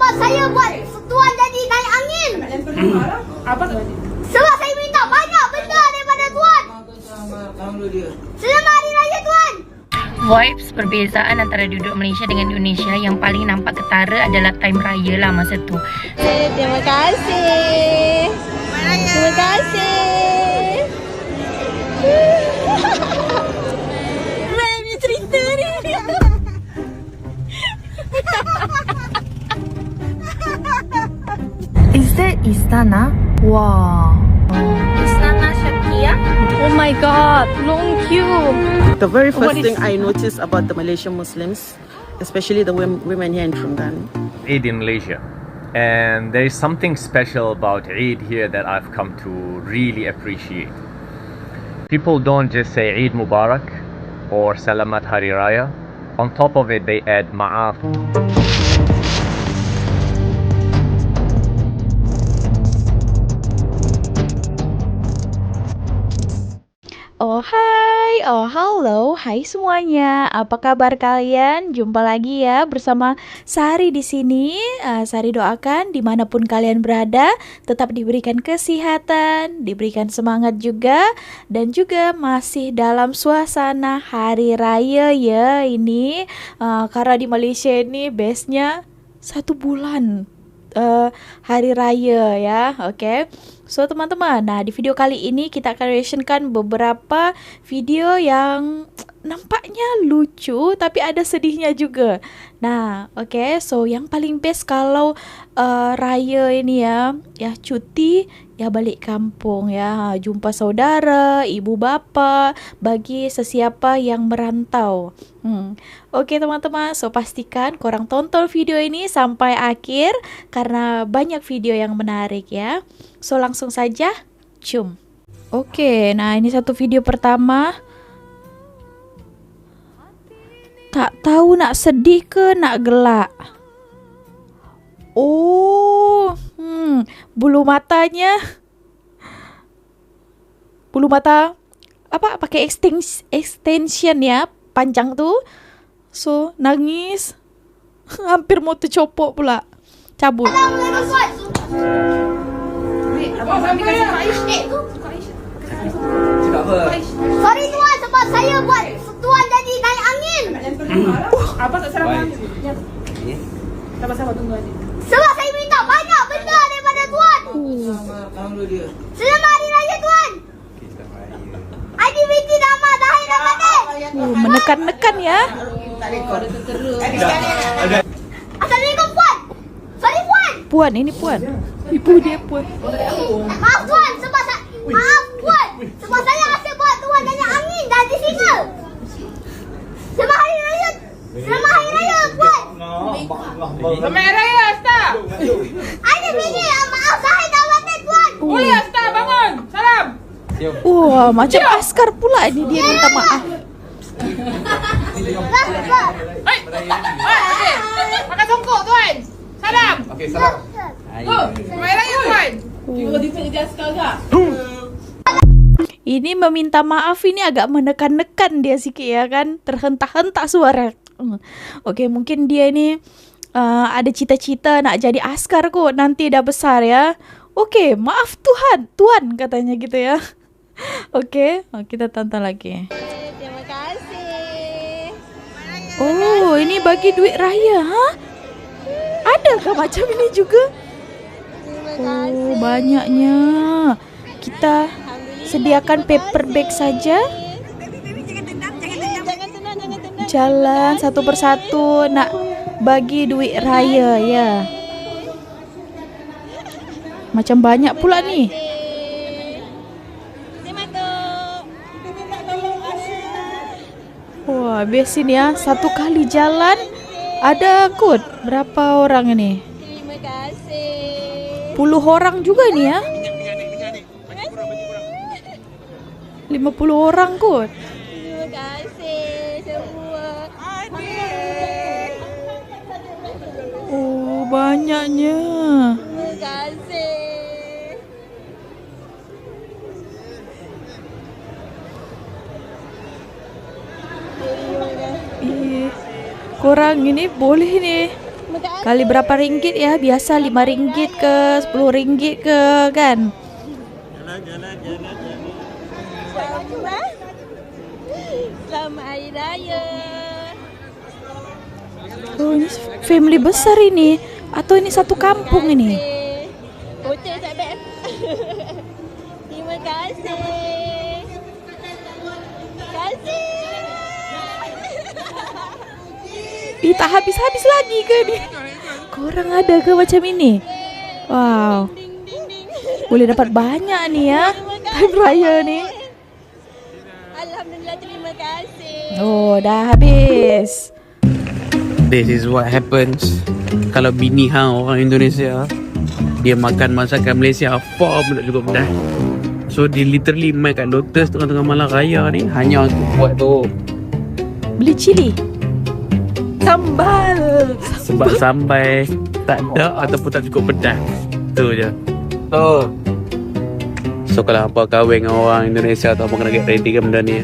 sebab saya buat tuan jadi naik angin. Apa tuh? Sebab saya minta banyak benda daripada tuan. Selamat Hari Raya tuan. Vibes perbezaan antara duduk Malaysia dengan Indonesia yang paling nampak ketara adalah time raya lah masa tu. Terima kasih. Terima kasih. Mana cerita ni? Is that Istana? Wow. Istana Shakia? Oh my god, long queue. The very first thing I noticed about the Malaysian Muslims, especially the women here in Trungan, Eid in Malaysia, and there is something special about Eid here that I've come to really appreciate. People don't just say Eid Mubarak or Salamat Hari Raya. On top of it, they add Ma'af. Oh hai, oh halo, hai semuanya. Apa kabar kalian? Jumpa lagi ya bersama Sari di sini. Sari doakan dimanapun kalian berada tetap diberikan kesehatan, diberikan semangat juga, dan juga masih dalam suasana hari raya ya ini. Karena di Malaysia ini base-nya 1 bulan. Hari raya ya, oke. So teman-teman, nah di video kali ini kita akan reactionkan beberapa video yang nampaknya lucu tapi ada sedihnya juga. Nah, oke. So yang paling best kalau raya ini ya cuti ya balik kampung ya, jumpa saudara, ibu bapa bagi sesiapa yang merantau. Oke teman-teman, so pastikan korang tonton video ini sampai akhir karena banyak video yang menarik ya. So langsung saja, cum. Oke, nah ini satu video pertama. Tak tahu nak sedih ke nak gelak. Oh, bulu matanya. Bulu mata apa pakai extension ya, panjang tuh. So, nangis. Hampir mau tercopok pula. Cabut. Sorry tuan sebab saya buat tuan jadi naik angin. Apa tak salah? Sama-sama tunggu aja. Sebab saya minta banyak benda daripada tuan. Selamat Hari Raya tuan. Aktiviti nama Tahir Ramadan. Menekan-nekan ya. Assalamualaikum puan. Sorry puan. Puan, ini Puan. Ibu dia Puan. Maaf tuan sebab maaf puan sebab saya rasa buat tuan banyak angin dan di singa. Selamat Hari Raya. Selamat Hari Raya puan. Selamat Hari Raya, Asta. Ada bini maaf Tahir Ramadan puan. Boleh Asta, bangun. Salam. Wah, macam askar pula ini dia minta maaf. Hei. Okey. Makan songkok tuan. Salam. Okey, salam. Selamat Hari Raya tuan. Ini meminta maaf ini agak menekan-nekan dia sikit ya kan. Terhentak-hentak suara. Oke, mungkin dia ini ada cita-cita nak jadi askar kok nanti dah besar ya. Oke, maaf Tuan katanya gitu ya. Oke, kita tonton lagi. Terima kasih. Oh, ini bagi duit raya, ha? Adakah macam ini juga? Oh, banyaknya. Kita sediakan paper bag saja. Jalan satu persatu nak bagi duit raya ya. Macam banyak pula nih. Wah, biasin ya. Satu kali jalan ada kot. Berapa orang ini? Terima kasih. 10 orang juga ini ya. 50 orang kot. Terima kasih semua. Oh, banyaknya. Terima kasih. Ih, korang ini boleh nih. Terima kasih. Kali berapa ringgit ya? Biasa 5 ringgit ke 10 ringgit ke kan? Selamat Hari Raya. Oh, ini family besar ini. Atau ini satu kampung ini? Hotel tak best. Terima kasih. Kasih. Ih, tak habis-habis lagi ke nih? Korang ada ke macam ini? Wow. Boleh dapat banyak nih ya. Time raya nih. Alhamdulillah, terima kasih. Oh, dah habis. This is what happens kalau bini hang orang Indonesia. Dia makan masakan Malaysia apa pun tak cukup dah. So dia literally main kat Lotus tengah-tengah malam raya ni hanya untuk buat tu. Beli cili. Sambal. Sebab sampai tak ada ataupun tak cukup pedas. Tu je. Tu. So kalau hampa kahwin dengan orang Indonesia tu hampa kena get ready kan benda ni.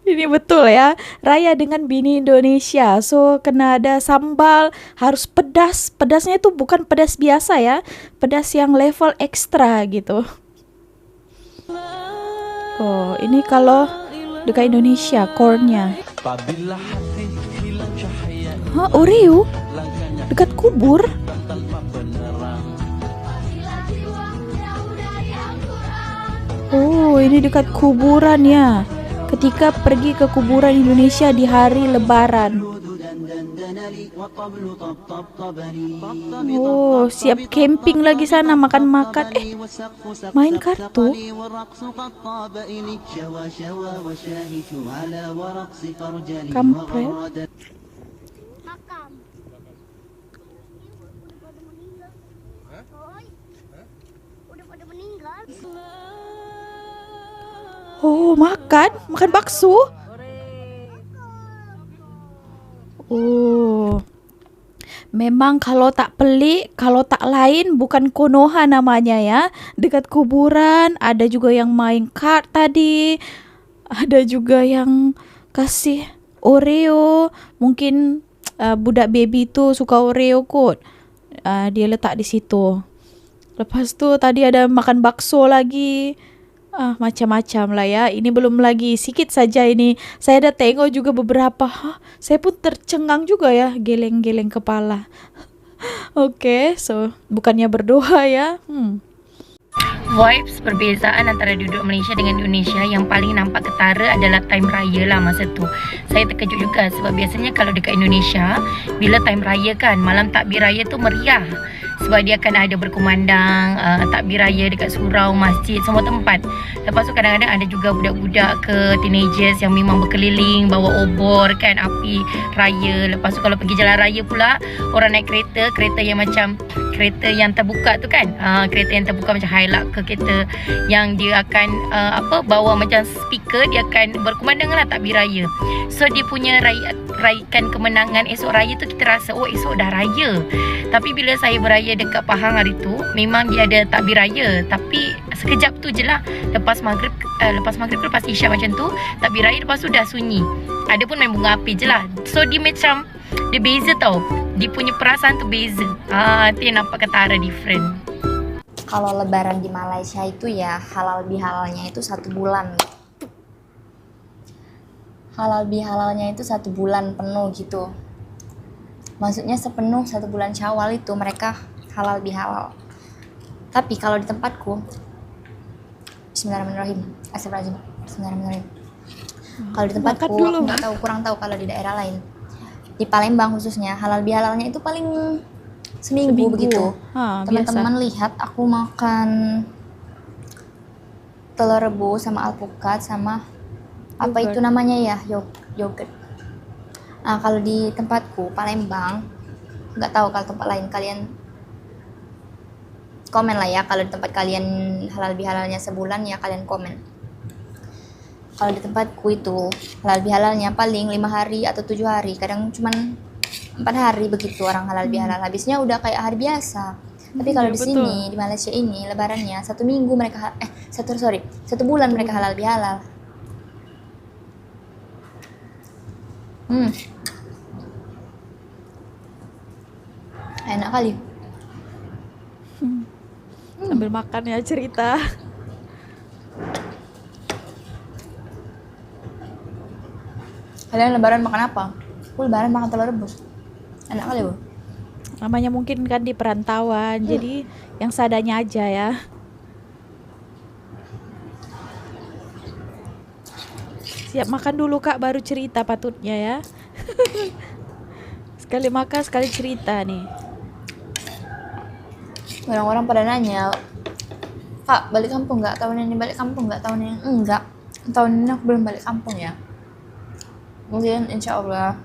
Ini betul ya, raya dengan bini Indonesia. So kena ada sambal, harus pedas. Pedasnya itu bukan pedas biasa ya, pedas yang level ekstra gitu. Oh, ini kalau dekat Indonesia cornnya. Hah, Oreo? Dekat kubur? Oh, ini dekat kuburan ya. Ketika pergi ke kuburan Indonesia di hari Lebaran. Oh, siap camping lagi sana, makan-makan. Main kartu. Kampret. Makam. Udah pada meninggal. Oh, makan bakso. Oh, memang kalau tak pelik, kalau tak lain bukan Konoha namanya ya. Dekat kuburan ada juga yang main kart tadi. Ada juga yang kasih Oreo. Mungkin budak baby tu suka Oreo kot. Dia letak di situ. Lepas tu tadi ada makan bakso lagi. Macam-macam lah ya. Ini belum lagi, sikit saja ini. Saya dah tengok juga beberapa. Saya pun tercengang juga ya, geleng-geleng kepala. Oke, so bukannya berdoa ya. Vibes perbezaan antara duduk Malaysia dengan Indonesia yang paling nampak ketara adalah time raya lah masa tu. Saya terkejut juga sebab biasanya kalau dekat Indonesia, bila time raya kan, malam takbir raya tu meriah. Sebab dia akan ada berkumandang takbir raya dekat surau, masjid, semua tempat. Lepas tu kadang-kadang ada juga budak-budak ke teenagers yang memang berkeliling bawa obor kan, api raya. Lepas tu kalau pergi jalan raya pula, orang naik kereta, kereta yang macam kereta yang terbuka tu kan, kereta yang terbuka macam Hilux ke kereta yang dia akan bawa macam speaker, dia akan berkumandang lah takbir raya. So dia punya raikan kemenangan esok raya tu kita rasa oh esok dah raya. Tapi bila saya beraya dekat Pahang hari tu, memang dia ada takbir raya, tapi sekejap tu je lah. Lepas maghrib lepas isyak macam tu, takbir raya, lepas tu dah sunyi. Ada pun main bunga api je lah. So dia macam, dia beza tau. Dia punya perasaan tu beza. Itu yang nampak ketara different. Kalau lebaran di Malaysia itu ya halal bihalalnya itu 1 bulan. Halal bihalalnya itu 1 bulan penuh gitu. Maksudnya sepenuh 1 bulan Syawal itu mereka halal bihalal. Tapi kalau di tempatku, Bismillahirrahmanirrahim. Bismillahirrahmanirrahim. Kalau di tempatku, aku kurang tahu kalau di daerah lain. Di Palembang khususnya halal bihalalnya itu paling seminggu begitu. Teman-teman lihat aku makan telur rebus sama alpukat sama apa itu namanya ya, yogurt. Kalau di tempatku Palembang, nggak tahu kalau tempat lain, kalian komen lah ya. Kalau di tempat kalian halal bihalalnya sebulan ya kalian komen. Kalau di tempatku itu halal bihalalnya paling 5 hari atau 7 hari, kadang cuman 4 hari begitu orang halal bihalal. Habisnya udah kayak hari biasa. Tapi kalau di sini di Malaysia ini lebarannya 1 minggu mereka 1 bulan mereka halal bihalal. Enak kali. Sambil makan ya cerita. Kalian lebaran makan apa? Aku lebaran makan telur rebus. Enak kali, Bu. Namanya mungkin kan di perantauan, jadi yang seadanya aja ya. Siap makan dulu Kak, baru cerita patutnya ya. Sekali makan, sekali cerita nih. Orang-orang pada nanya, Kak, balik kampung nggak? Tahun ini balik kampung nggak? Tahun ini enggak. Tahun ini aku belum balik kampung ya. Mungkin insya Allah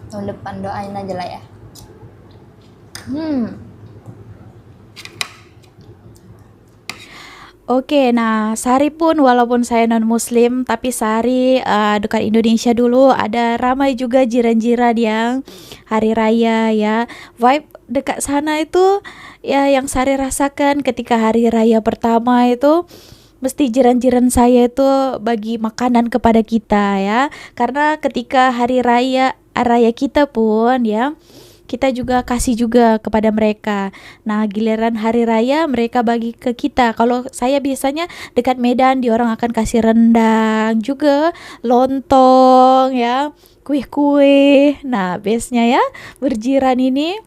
tahun depan, doain aja lah ya. Oke, nah Sari pun walaupun saya non muslim tapi Sari dekat Indonesia dulu, ada ramai juga jiran-jiran yang hari raya ya. Vibe dekat sana itu ya yang Sari rasakan ketika hari raya pertama itu mesti jiran-jiran saya itu bagi makanan kepada kita ya. Karena ketika hari raya kita pun ya, kita juga kasih juga kepada mereka. Nah, giliran hari raya mereka bagi ke kita. Kalau saya biasanya dekat Medan, di orang akan kasih rendang juga, lontong ya, kue-kue. Nah, biasanya ya berjiran ini.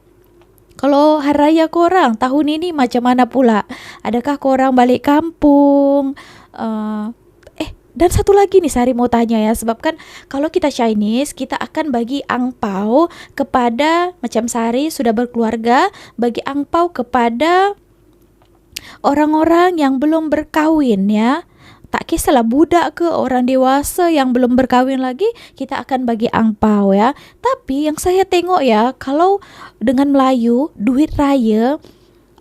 Kalau hari raya korang tahun ini macam mana pula? Adakah korang balik kampung? Dan satu lagi nih Sari mau tanya ya, sebab kan kalau kita Chinese kita akan bagi angpau kepada, macam Sari sudah berkeluarga, bagi angpau kepada orang-orang yang belum berkahwin ya. Tak kisahlah budak ke orang dewasa yang belum berkahwin lagi, kita akan bagi angpau ya. Tapi yang saya tengok ya, kalau dengan Melayu duit raya,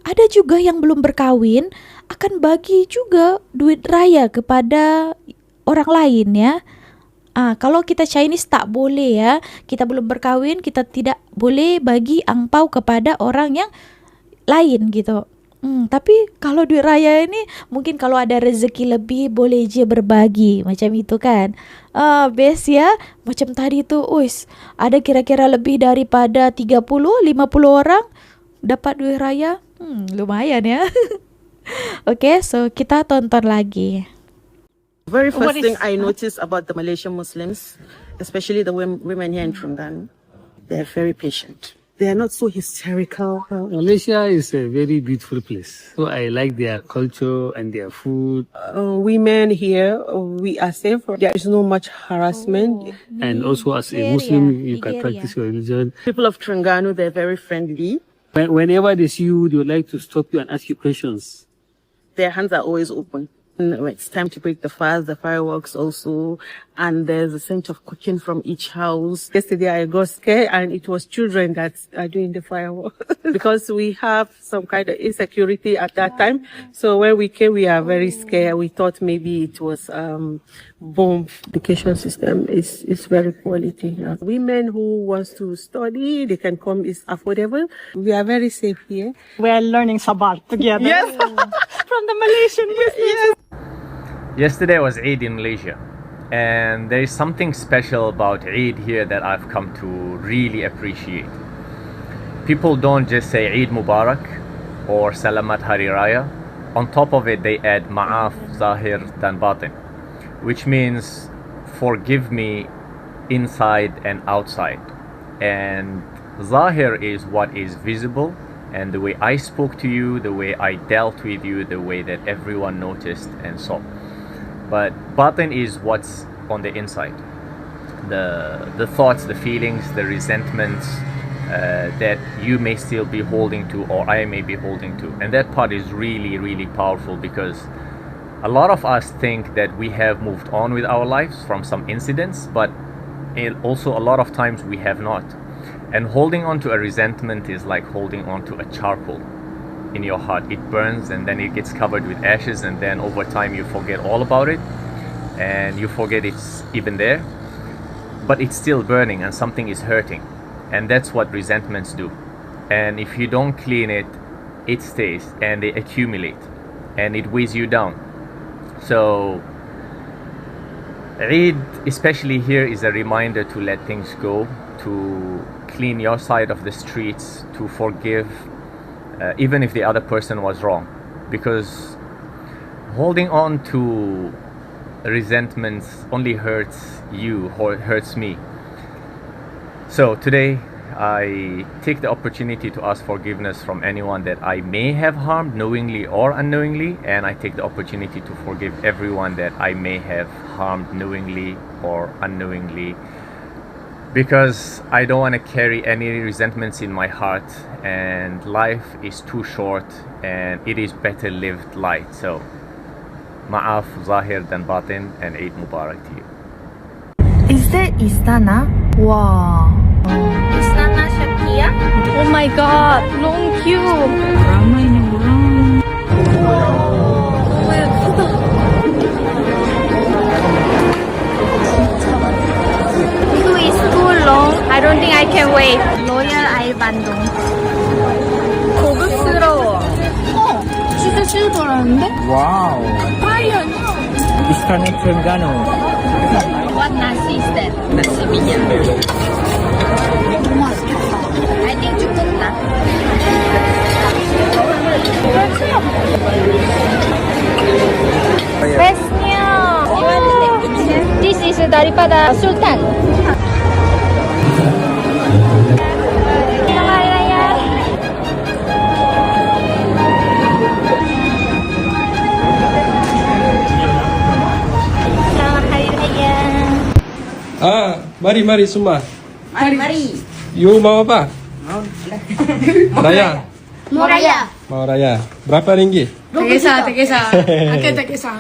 ada juga yang belum berkahwin akan bagi juga duit raya kepada orang lain ya. Kalau kita Chinese tak boleh ya, kita belum berkahwin, kita tidak boleh bagi angpau kepada orang yang lain gitu. Tapi kalau duit raya ini mungkin kalau ada rezeki lebih boleh je berbagi macam itu kan. Best ya. Macam tadi tu ada kira-kira lebih daripada 30-50 orang dapat duit raya. Lumayan ya. Okay, so kita tonton lagi. Very first thing I noticed about the Malaysian Muslims, especially the women here in Terengganu, they're very patient. They are not so hysterical. Malaysia is a very beautiful place. So I like their culture and their food. Women here, we are safe. There is no much harassment. And also as a Muslim, you can practice your religion. People of Terengganu, they're very friendly. Whenever they see you, they would like to stop you and ask you questions. Their hands are always open. When it's time to break the fast, the fireworks also, and there's a sense of cooking from each house. Yesterday I got scared and it was children that are doing the fireworks because we have some kind of insecurity at that time. So when we came, we are very scared. We thought maybe it was bomb. Education system is very quality. Women who wants to study, they can come, it's affordable. We are very safe here. We are learning Sabah together. Yes. From the Malaysian Muslims. Yesterday was Eid in Malaysia, and there is something special about Eid here that I've come to really appreciate. People don't just say Eid Mubarak or Salamat Hari Raya. On top of it, they add Ma'af, Zahir, dan Batin, which means forgive me inside and outside. And Zahir is what is visible, and the way I spoke to you, the way I dealt with you, the way that everyone noticed and saw. But Batin is what's on the inside. The thoughts, the feelings, the resentments that you may still be holding to, or I may be holding to. And that part is really, really powerful, because a lot of us think that we have moved on with our lives from some incidents, but also a lot of times we have not. And holding on to a resentment is like holding on to a charcoal in your heart. It burns and then it gets covered with ashes, and then over time you forget all about it and you forget it's even there, but it's still burning and something is hurting. And that's what resentments do. And if you don't clean it, it stays and they accumulate and it weighs you down. So Eid, especially here, is a reminder to let things go, to clean your side of the streets to forgive, even if the other person was wrong, because holding on to resentments only hurts you or hurts me. So today I take the opportunity to ask forgiveness from anyone that I may have harmed knowingly or unknowingly, and I take the opportunity to forgive everyone that I may have harmed knowingly or unknowingly, because I don't want to carry any resentments in my heart, and life is too short and it is better lived light. So Ma'af Zahir dan Batin, and Eid Mubarak to you. Is that Istana? Wow. Istana Shakia? Oh my god, long queue. Ramai ni orang. Queue is too long. I don't think I can wait. Royal Air Bandung. 고급스러워. 진짜 쓸 줄 알았는데? Wow. Istana Terengganu. What nasi is that? Nasi minyak. I think cukup lah. Bestnya. This is daripada Sultan. Selamat Hari Raya. Selamat Hari Raya. Mari semua. Mari. You mau apa? Raya. Mau raya. Mau raya. Berapa ringgit? Tak kisah. Tak kisah.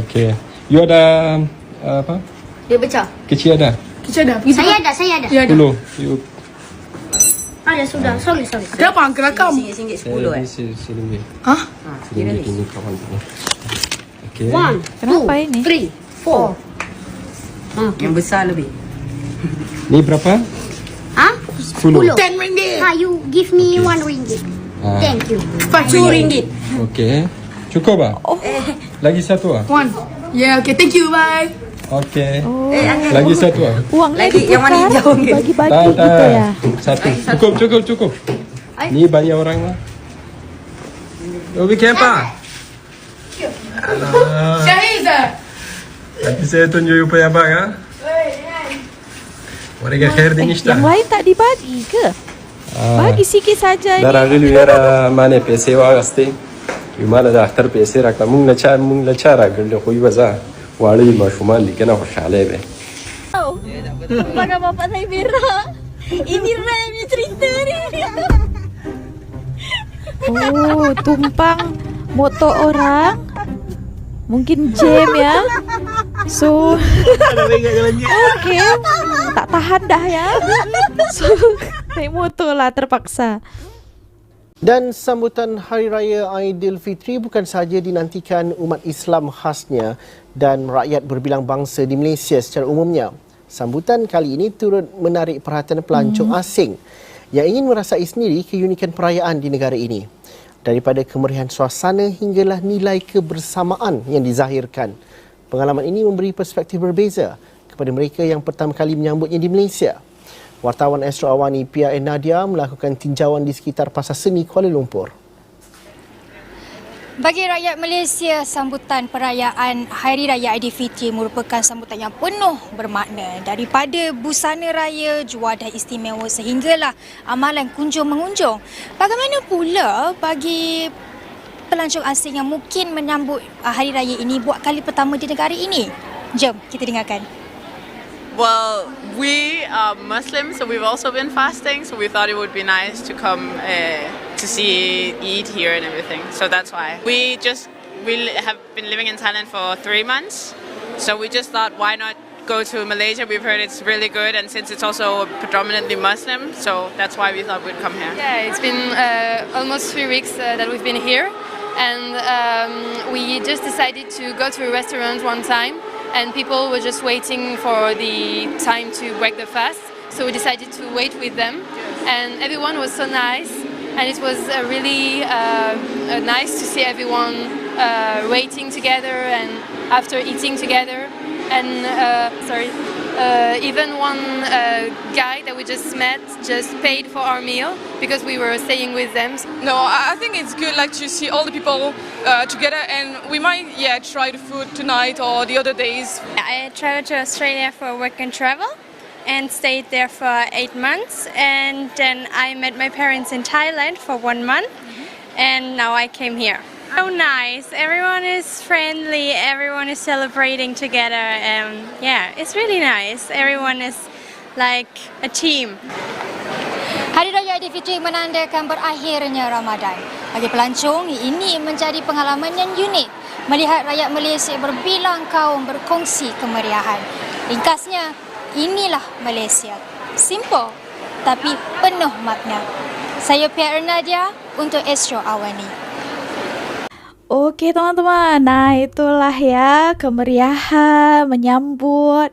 Okay. You ada apa? Dia pecah. Kecil ada? Saya ada. 10. You Ada sudah. Sorry. Kenapa angka rakam? RM10. Hah? RM10 ini kawan ini. Okay. 1, Kenapa ini? 3, 4. Yang besar lebih. Ni berapa? Hah? 10. 10 ringgit. You give me 1 ringgit. Thank you. 2 ringgit. Okay. Cukup ah? Lagi satu ah? 1. Yeah, okay. Thank you. Bye. Okay. Lagi satu ah? Uangnya ditukar, dibagi-bagi gitu ya. Satu. Cukup. Ni banyak orang lah. Oh, bikin apa? Syahiza. Nanti saya tunjuk upaya abang ah. Warga khair di Nishta. Yang lain tak dibagi ke? Bagi sikit saja Dar ni. agil wera mane पैसे वागस्ते विमाला दा अख्तर पैसे रखता मुंग लचा रागल कोई वजह वाली माशुमान लिखना खुशाले बे. Pada bapak saya berak. Ini Remy cerita ni. Oh, tumpang motor orang. Mungkin jam ya. So okay, tak tahan dah ya. So naik motor lah terpaksa. Dan sambutan Hari Raya Aidilfitri bukan sahaja dinantikan umat Islam khasnya dan rakyat berbilang bangsa di Malaysia secara umumnya. Sambutan kali ini turut menarik perhatian pelancong asing yang ingin merasai sendiri keunikan perayaan di negara ini. Daripada kemerihan suasana hinggalah nilai kebersamaan yang dizahirkan. Pengalaman ini memberi perspektif berbeza kepada mereka yang pertama kali menyambutnya di Malaysia. Wartawan Astro Awani Pia Nadia melakukan tinjauan di sekitar Pasar Seni Kuala Lumpur. Bagi rakyat Malaysia, sambutan perayaan Hari Raya Aidilfitri merupakan sambutan yang penuh bermakna. Daripada busana raya, juadah istimewa sehinggalah amalan kunjung-mengunjung. Bagaimana pula bagi pelancong asing yang mungkin menyambut Hari Raya ini buat kali pertama di negara ini? Jom kita dengarkan. Well, we are Muslims, so we've also been fasting, so we thought it would be nice to come to see Eid here and everything. So that's why. We have been living in Thailand for 3 months, so we just thought, why not go to Malaysia? We've heard it's really good, and since it's also predominantly Muslim, so that's why we thought we'd come here. Yeah, it's been almost 3 weeks that we've been here, and we just decided to go to a restaurant one time. And people were just waiting for the time to break the fast, so we decided to wait with them. And everyone was so nice, and it was really nice to see everyone waiting together and after eating together. And Even one guy that we just met just paid for our meal because we were staying with them. No, I think it's good like to see all the people together, and we might try the food tonight or the other days. I traveled to Australia for work and travel and stayed there for 8 months, and then I met my parents in Thailand for 1 month, and now I came here. So nice, everyone is friendly, everyone is celebrating together, and yeah, it's really nice. Everyone is like a team. Hari Raya Aidilfitri menandakan berakhirnya Ramadan. Bagi pelancong, ini menjadi pengalaman yang unik melihat rakyat Malaysia berbilang kaum berkongsi kemeriahan. Ringkasnya, inilah Malaysia. Simple tapi penuh makna. Saya Pia Ernadia untuk Astro Awani. Oke teman-teman, nah itulah ya kemeriahan menyambut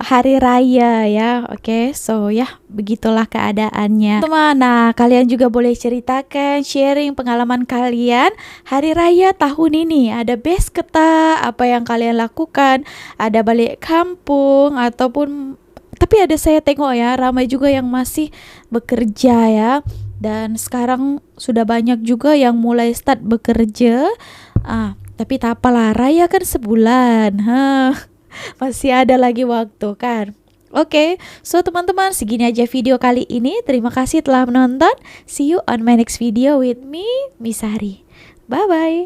Hari Raya ya. Oke, so ya begitulah keadaannya teman. Nah kalian juga boleh ceritakan, sharing pengalaman kalian Hari Raya tahun ini. Ada best kata, apa yang kalian lakukan, ada balik kampung ataupun, tapi ada saya tengok ya ramai juga yang masih bekerja ya. Dan sekarang sudah banyak juga yang mulai start bekerja. Tapi tak apalah, raya kan sebulan. Masih ada lagi waktu kan. Oke, so teman-teman segini aja video kali ini. Terima kasih telah menonton. See you on my next video with me, Miss Sari. Bye-bye.